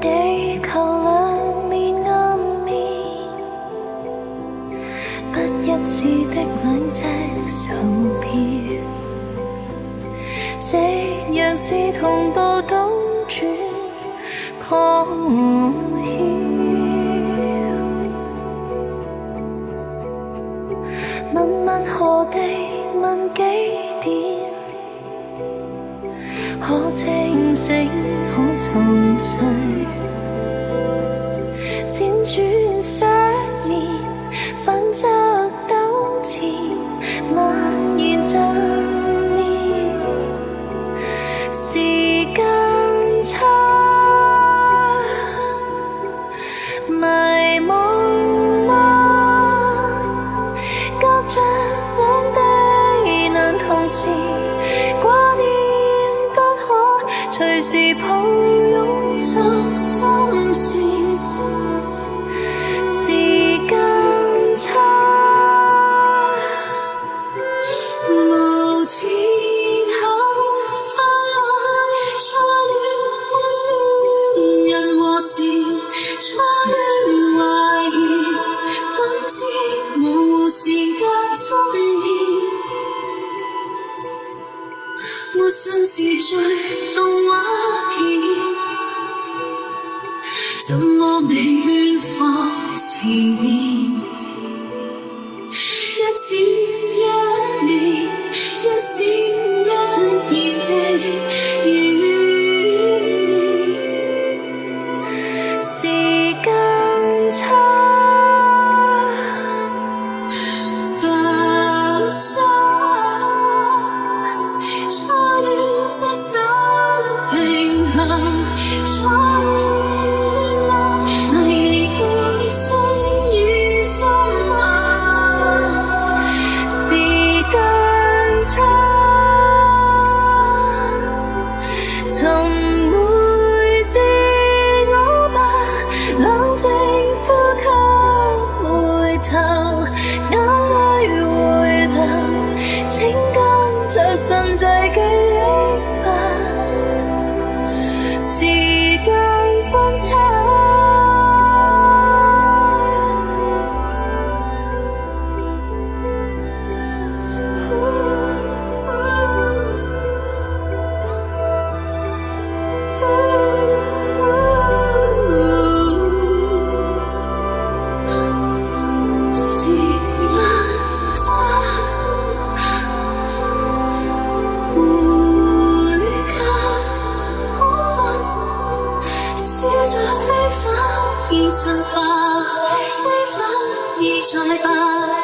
地球兩面暗面，不一致的兩隻手錶，這樣是同步倒轉破曉。問問何地，問幾點，可清醒，可沉睡，輾轉想念，反側糾纏，蔓延執念，時間差，迷惘嗎？隔着兩地難同時掛念，不可隨時抱擁訴心事，時間差，無前後快樂錯了半人和時，錯了懷疑，都知模糊時間終結，活像是在動畫片，怎麼未斷放前面，一次一年，一閃一現的懸念，時間差，浮沙錯了失手平衡，錯了迷離背身於深陷，時間差，尋回自我吧，冷靜呼吸，回頭眼淚回流，請跟着順序記憶吧，時間分岔。現實吧，非凡已在吧。